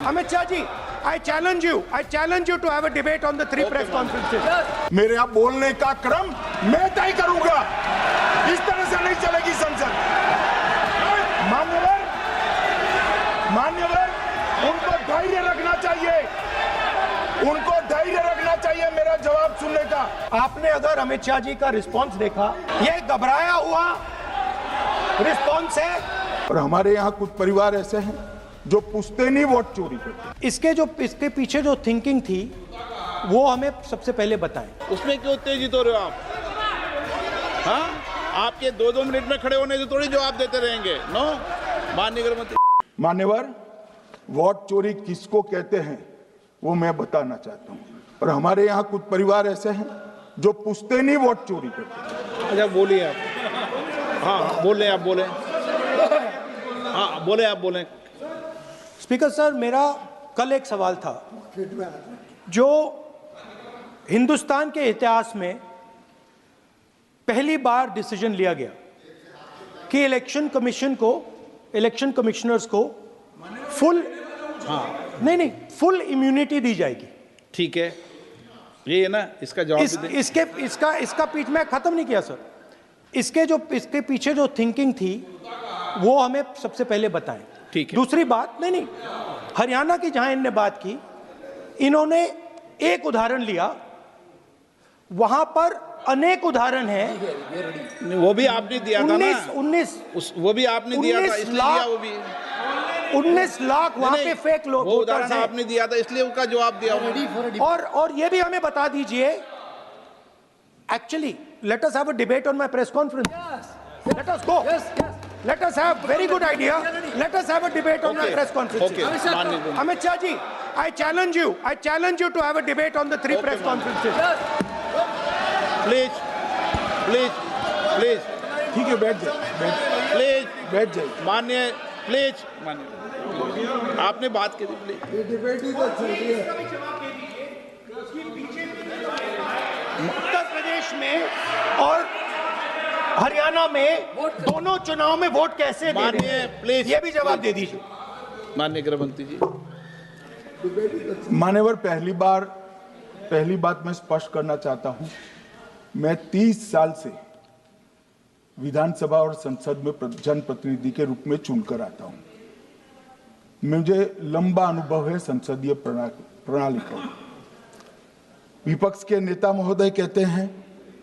Amit Shah ji, I challenge you to have a debate on the three press conferences. मेरे यहाँ बोलने का क्रम मैं तय करूंगा। इस तरह से नहीं चलेगी संसद। मान्यवर, उनको धैर्य रखना चाहिए मेरा जवाब सुनने का। आपने अगर अमित शाह जी का रिस्पॉन्स देखा, ये घबराया हुआ रिस्पॉन्स है। और हमारे यहाँ कुछ परिवार ऐसे हैं जो पुश्तैनी वोट चोरी करते। इसके पीछे जो थिंकिंग थी वो हमें सबसे पहले बताएं। उसमें क्यों उत्तेजित हो रहे हो आप? हाँ, आपके 2-2 मिनट में खड़े होने से थोड़ी जवाब देते रहेंगे। नो, माननीय गृहमंत्री। मान्यवर, वोट चोरी किसको कहते हैं वो मैं बताना चाहता हूँ। और हमारे यहाँ कुछ परिवार ऐसे हैं जो पुश्तैनी वोट चोरी करते हैं। अच्छा, बोलिए आप। हाँ, बोले आप बोले। हाँ, बोले आप बोले। स्पीकर सर, मेरा कल एक सवाल था जो हिंदुस्तान के इतिहास में पहली बार डिसीजन लिया गया कि इलेक्शन कमिश्नर्स को फुल फुल इम्यूनिटी दी जाएगी। ठीक है, ये है ना, इसका जवाब इसका पीछे मैं खत्म नहीं किया सर। इसके पीछे जो थिंकिंग थी वो हमें सबसे पहले बताएं। ठीक है। दूसरी बात, नहीं, हरियाणा की जहां इन्होंने बात की, इन्होंने एक उदाहरण लिया, वहां पर अनेक उदाहरण हैं। वो भी आपने दिया था ना। 19 वो भी आपने दिया था, इसलिए दिया वो भी। 19 लाख वहां के फेक लोग वो उदाहरण आपने दिया था, इसलिए उसका जवाब दिया। और ये भी हमें बता दीजिए, actually let us have a debate on my press conference. Let us go. Let us have very good idea. Let us have a debate on my press conference. Amit Shah ji, I challenge you to have a debate on the three press conferences. Please. ठीक है, बैठ जाइए। माननीय, please माननीय, आपने बात की थी, प्लीज। उत्तर प्रदेश में और हरियाणा में दोनों चुनाव में वोट कैसे दे रहे हैं, प्लीज ये भी जवाब दे दीजिए। माननीय गृहमंत्री जी। मान्यवर, पहली बात मैं स्पष्ट करना चाहता हूं, मैं 30 साल से विधानसभा और संसद में जनप्रतिनिधि के रूप में चुनकर आता हूं। मुझे लंबा अनुभव है संसदीय प्रणाली का। विपक्ष के नेता महोदय कहते हैं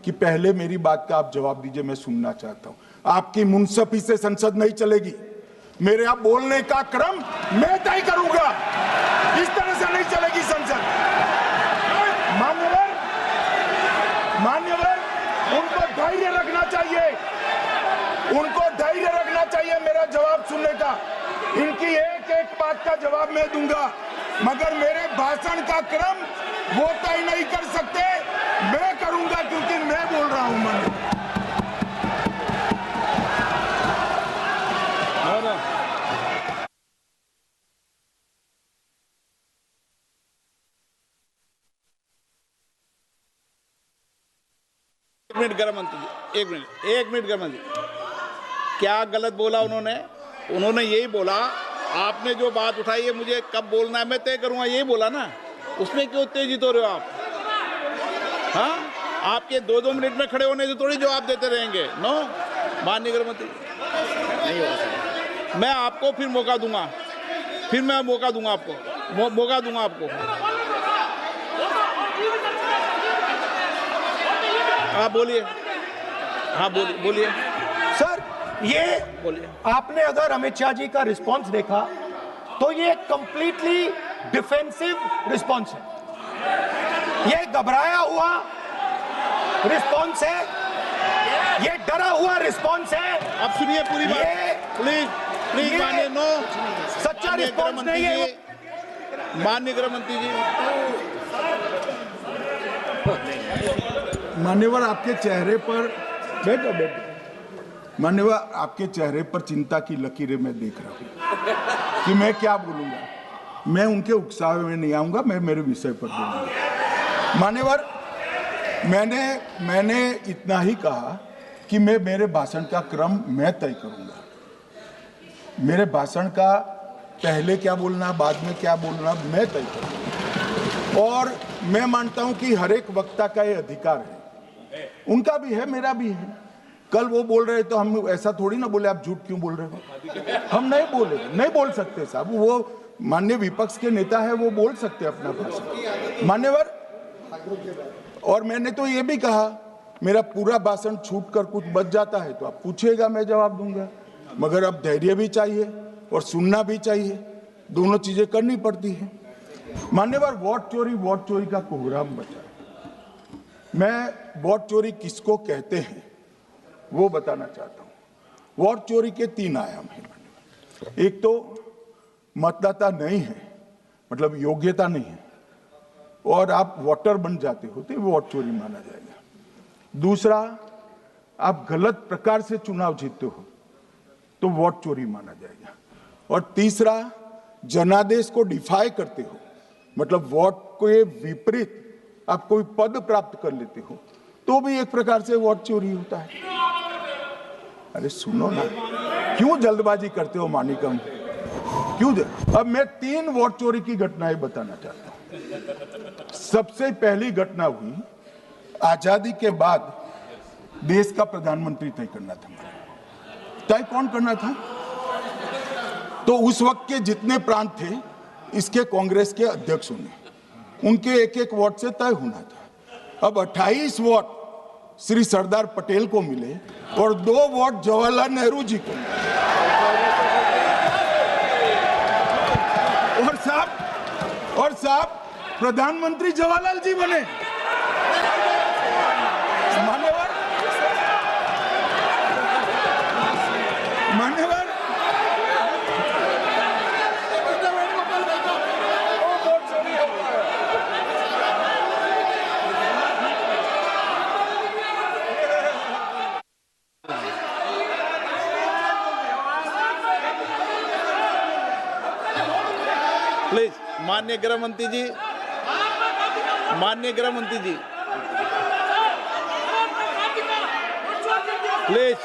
कि पहले मेरी बात का आप जवाब दीजिए, मैं सुनना चाहता हूं। आपकी मुनसफी से संसद नहीं चलेगी। मेरे यहाँ बोलने का क्रम मैं तय करूंगा। इस तरह से नहीं चलेगी संसद। मान्यवर, उनको धैर्य रखना चाहिए मेरा जवाब सुनने का। इनकी एक बात का जवाब मैं दूंगा, मगर मेरे भाषण का क्रम वो तय नहीं कर सकते, मैं करूंगा, क्योंकि मैं बोल रहा हूं। एक मिनट गृहमंत्री जी, एक मिनट गृहमंत्री, क्या गलत बोला उन्होंने यही बोला, आपने जो बात उठाई है मुझे कब बोलना है मैं तय करूंगा, यही बोला ना। उसमें क्यों उत्तेजित हो रहे हो आप? हाँ, आपके 2-2 मिनट में खड़े होने से थोड़ी जवाब देते रहेंगे। नो, माननीय गृहमंत्री, नहीं होगा। मैं आपको फिर मौका दूंगा, आपको। हाँ, बोलिए। हाँ, बोलिए सर, ये बोलिए। आपने अगर अमित शाह जी का रिस्पॉन्स देखा तो ये कंप्लीटली डिफेंसिव रिस्पॉन्स है। ये घबराया हुआ रिस्पॉन्स है, ये डरा हुआ रिस्पॉन्स है। अब सुनिए पूरी बात, प्लीज मानिए। नो, सच्चा रिस्पॉन्स नहीं है। माननीय गृहमंत्री जी। मान्यवर, आपके चेहरे पर बैठो। मान्यवर, आपके चेहरे पर चिंता की लकीरें मैं देख रहा हूं कि मैं क्या बोलूंगा। मैं उनके उकसावे में नहीं आऊंगा, मैं मेरे विषय पर बोलूंगा। मान्यवर, मैंने इतना ही कहा कि मेरे भाषण का क्रम मैं तय करूंगा। मेरे भाषण का पहले क्या बोलना, बाद में क्या बोलना, मैं तय करूंगा। और मैं मानता हूं कि हर एक वक्ता का ये अधिकार है, उनका भी है, मेरा भी है। कल वो बोल रहे तो हम ऐसा थोड़ी ना बोले आप झूठ क्यों बोल रहे हो, हम नहीं बोले, नहीं बोल सकते साहब। वो माननीय विपक्ष के नेता है, वो बोल सकते अपना भाषण मान्यवर। और मैंने तो ये भी कहा, मेरा पूरा भाषण छूट कर कुछ बच जाता है तो आप पूछिएगा, मैं जवाब दूंगा। मगर अब धैर्य भी चाहिए और सुनना भी चाहिए, दोनों चीजें करनी पड़ती है। मान्यवर, वोट चोरी का कोहराम बचा। मैं वोट चोरी किसको कहते हैं वो बताना चाहता हूं। वोट चोरी के 3 आयाम हैं मान्यवर। एक तो मतदाता नहीं है, मतलब योग्यता नहीं है, और आप वोटर बन जाते हो तो वोट चोरी माना जाएगा। दूसरा, आप गलत प्रकार से चुनाव जीतते हो तो वोट चोरी माना जाएगा। और तीसरा, जनादेश को डिफाई करते हो, मतलब वोट के विपरीत आप कोई पद प्राप्त कर लेते हो तो भी एक प्रकार से वोट चोरी होता है। अरे सुनो ना, क्यों जल्दबाजी करते हो मानिकम, क्यों? अब मैं 3 वोट चोरी की घटनाएं बताना चाहता हूं। सबसे पहली घटना हुई आजादी के बाद, देश का प्रधानमंत्री तय करना था। तय कौन करना था? तो उस वक्त के जितने प्रांत थे, इसके कांग्रेस के अध्यक्षों ने, उनके एक एक वोट से तय होना था। अब 28 वोट श्री सरदार पटेल को मिले और 2 वोट जवाहरलाल नेहरू जी को मिले। और साहब प्रधानमंत्री जवाहरलाल जी बने। मान्यवर, प्लीज, माननीय गृह मंत्री जी, माननीय गृह मंत्री जी, प्लीज।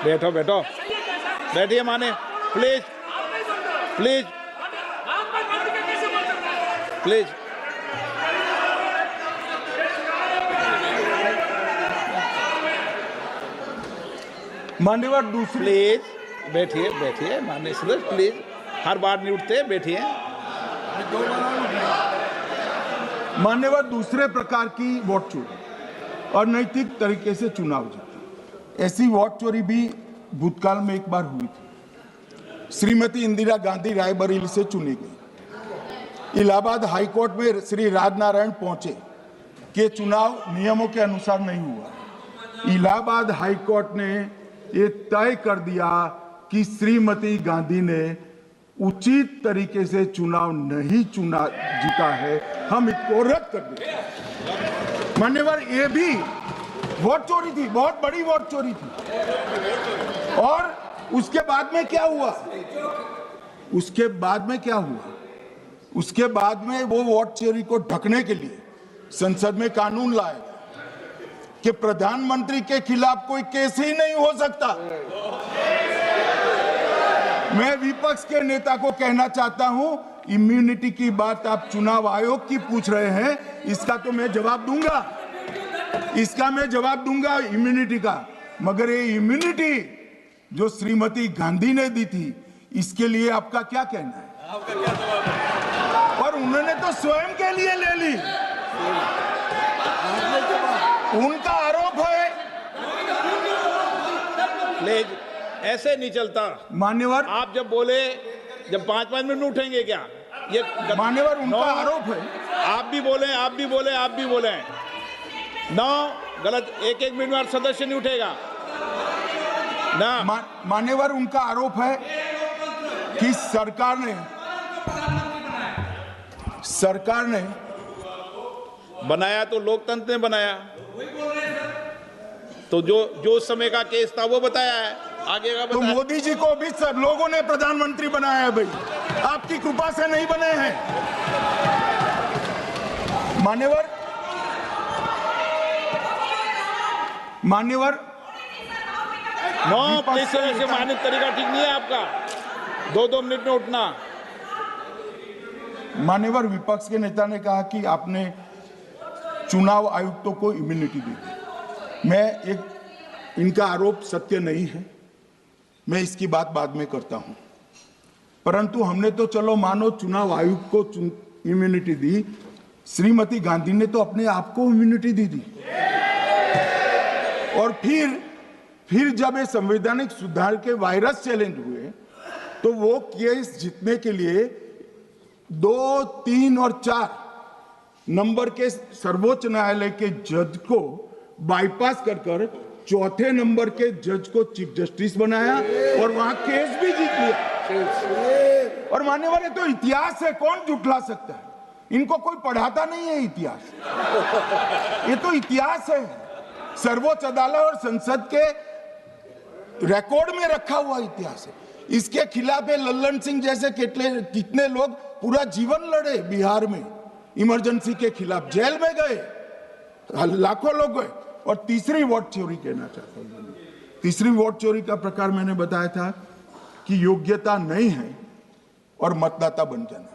बैठो बैठो, बैठिए माने, प्लीज प्लीज प्लीज। मान्यवर, दूसरी, प्लीज बैठिए बैठिए माननीय सदस्य, प्लीज, हर बार नहीं उठते, बैठिए। मान्यवर, दूसरे प्रकार की वोट चोरी और नैतिक तरीके से चुनाव जीतना, ऐसी वोट चोरी भी भूतकाल में एक बार हुई थी। श्रीमती इंदिरा गांधी रायबरेली से चुनी गई। इलाहाबाद हाईकोर्ट में श्री राजनारायण पहुंचे कि चुनाव नियमों के अनुसार नहीं हुआ। इलाहाबाद हाईकोर्ट ने ये तय कर दिया कि श्रीमती गांधी ने उचित तरीके से चुनाव नहीं जीता है, हम इसको रद्द कर दें। मान्यवर, ये भी वोट चोरी थी, बहुत बड़ी वोट चोरी थी। और उसके बाद में क्या हुआ? उसके बाद में वो वोट चोरी को ढकने के लिए संसद में कानून लाए कि प्रधानमंत्री के खिलाफ कोई केस ही नहीं हो सकता। मैं विपक्ष के नेता को कहना चाहता हूं, इम्यूनिटी की बात आप चुनाव आयोग की पूछ रहे हैं, इसका तो मैं जवाब दूंगा, इम्यूनिटी का। मगर ये इम्यूनिटी जो श्रीमती गांधी ने दी थी, इसके लिए आपका क्या कहना है? आपका क्या जवाब है? और उन्होंने तो स्वयं के लिए ले ली, उनका आरोप है। प्लीज, ऐसे नहीं चलता मान्यवर। आप जब बोले, जब 5-5 मिनट में उठेंगे क्या? ये मान्यवर, उनका आरोप है। आप भी बोले ना, गलत। 1-1 मिनट में सदस्य नहीं उठेगा ना। मान्यवर, उनका आरोप है कि सरकार ने बनाया तो लोकतंत्र ने बनाया, तो जो समय का केस था वो बताया है, आगे का तो बताया। मोदी जी को भी सब लोगों ने प्रधानमंत्री बनाया है भाई, आपकी कृपा से नहीं बने हैं। मान्यवर मान्यवर नो प्लीज से माननीय तरीका ठीक नहीं है आपका, 2-2 मिनट में उठना। मान्यवर विपक्ष के नेता ने कहा कि आपने चुनाव आयुक्तों को इम्यूनिटी दी। इनका आरोप सत्य नहीं है, मैं इसकी बात बाद में करता हूं, परंतु हमने तो चलो मानो चुनाव आयुक्त को इम्यूनिटी दी, श्रीमती गांधी ने तो अपने आप को इम्यूनिटी दी। और फिर जब ये संवैधानिक सुधार के वायरस चैलेंज हुए तो वो केस जीतने के लिए 2, 3 और 4 नंबर के सर्वोच्च न्यायालय के जज को बाईपास कर चौथे नंबर के जज को चीफ जस्टिस बनाया और वहां केस भी जीत लिया। और मान्यवर, ये तो इतिहास है, कौन झुठला सकता है? इनको कोई पढ़ाता नहीं है इतिहास, ये तो इतिहास है, सर्वोच्च अदालत और संसद के रिकॉर्ड में रखा हुआ इतिहास है। इसके खिलाफ लल्लन सिंह जैसे कितने लोग पूरा जीवन लड़े बिहार में इमरजेंसी के खिलाफ, जेल में गए, लाखों लोग गए। और तीसरी वोट चोरी कहना चाहता हूं, तीसरी वोट चोरी का प्रकार मैंने बताया था कि योग्यता नहीं है और मतदाता बन जाना।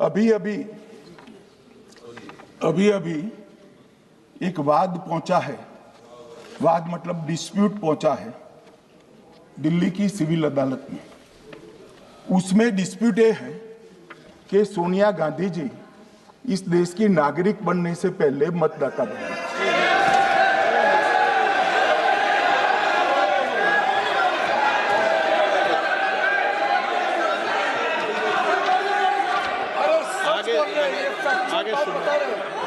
अभी एक वाद पहुंचा है, वाद मतलब डिस्प्यूट पहुंचा है दिल्ली की सिविल अदालत में। उसमें डिस्प्यूट ये है कि सोनिया गांधी जी इस देश की नागरिक बनने से पहले मतदाता बने। आगे सुनो,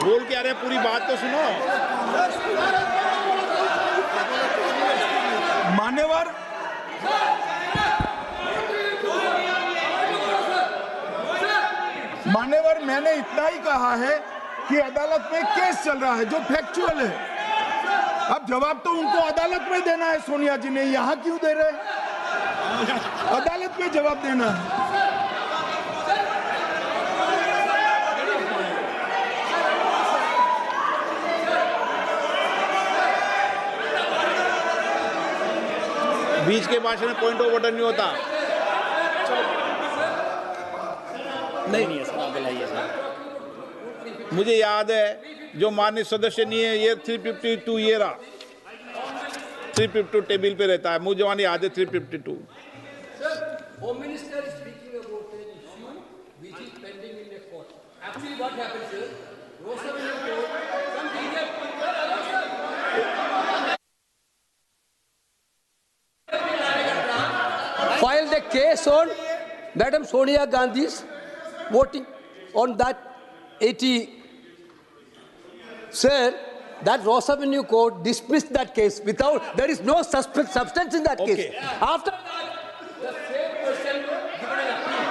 बोल क्या रहे, पूरी बात तो सुनो। मान्यवर, मैंने इतना ही कहा है कि अदालत में केस चल रहा है जो फैक्चुअल है। अब जवाब तो उनको अदालत में देना है, सोनिया जी ने यहां क्यों दे रहे? अदालत में जवाब देना है। बीच के भाषण में पॉइंट ऑफ ऑर्डर नहीं होता। नहीं है सर, बुलाइए सर। मुझे याद है जो माननीय सदस्य नहीं है, ये 352 ये रहा, 352 टेबल पे रहता है, मुझे जवान याद है 352। Home Minister is speaking about an issue which is pending in the court. Actually, what happens is, Rosavalli court, some media filed a case on Madam Sonia Gandhi's voting on that 80. Sir, that Ross Avenue court dismissed that case without, there is no substance in that case. After that, the same person given an appeal.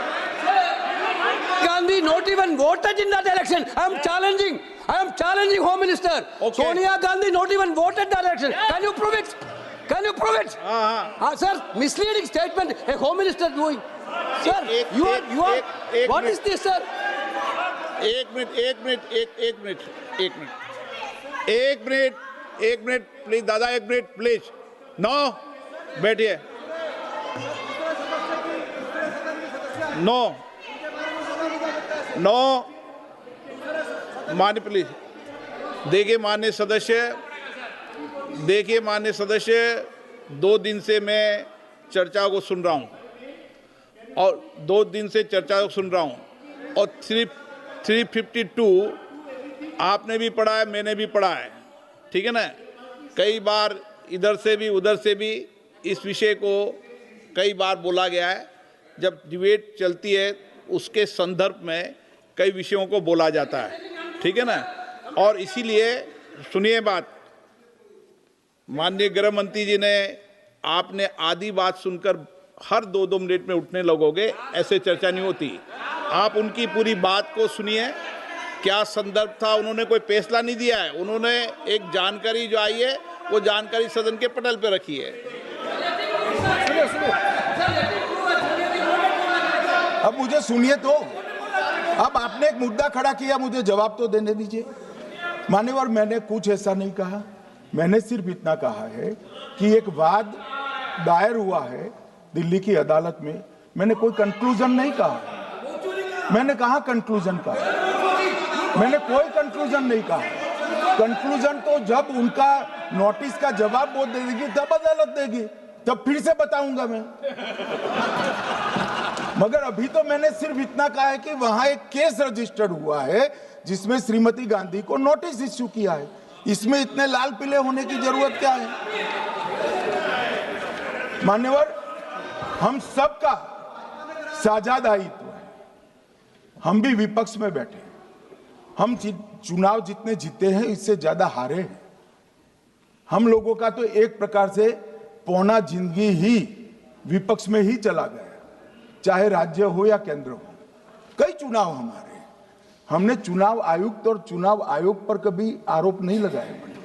Gandhi not even voted in that election. I am challenging Home Minister. Okay. Sonia Gandhi not even voted that election. Can you prove it? Can you prove it? Sir, misleading statement a Home Minister doing. Sir, you are. What is this, sir? एक minute please दादा, एक minute please. No, बैठिए। No मान्य please. देखिए मान्य सदस्य, 2 दिन से मैं चर्चा को सुन रहा हूं और 2 दिन से चर्चा को सुन रहा हूं और 352 आपने भी पढ़ा है, मैंने भी पढ़ा है, ठीक है ना। कई बार इधर से भी उधर से भी इस विषय को कई बार बोला गया है। जब डिबेट चलती है उसके संदर्भ में कई विषयों को बोला जाता है, ठीक है ना। और इसीलिए सुनिए बात, माननीय गृह मंत्री जी ने, आपने आधी बात सुनकर हर 2-2 मिनट में उठने लगोगे, ऐसे चर्चा नहीं होती। आप उनकी पूरी बात को सुनिए, क्या संदर्भ था, उन्होंने कोई फैसला नहीं दिया है, उन्होंने एक जानकारी जो आई है वो जानकारी सदन के पटल पे रखी है। अब मुझे सुनिए तो, अब आपने एक मुद्दा खड़ा किया, मुझे जवाब तो देने दीजिए। मान्यवर, मैंने कुछ ऐसा नहीं कहा, मैंने सिर्फ इतना कहा है कि एक वाद दायर हुआ है दिल्ली की अदालत में, मैंने कोई कंक्लूजन नहीं कहा। मैंने कहा कंक्लूजन कहा, मैंने कोई कंक्लूजन नहीं कहा। कंक्लूजन तो जब उनका नोटिस का जवाब वो दे देगी तब अदालत देगी, तब फिर से बताऊंगा मैं। मगर अभी तो मैंने सिर्फ इतना कहा है कि वहां एक केस रजिस्टर्ड हुआ है जिसमें श्रीमती गांधी को नोटिस इश्यू किया है। इसमें इतने लाल पीले होने की जरूरत क्या है? मान्यवर, हम सबका साझा दायित्व है, हम भी विपक्ष में बैठे, हम चुनाव जितने जीते हैं इससे ज्यादा हारे हैं। हम लोगों का तो एक प्रकार से पौना जिंदगी ही विपक्ष में ही चला गया, चाहे राज्य हो या केंद्र हो। कई चुनाव हमारे, हमने चुनाव आयुक्त और चुनाव आयोग पर कभी आरोप नहीं लगाए।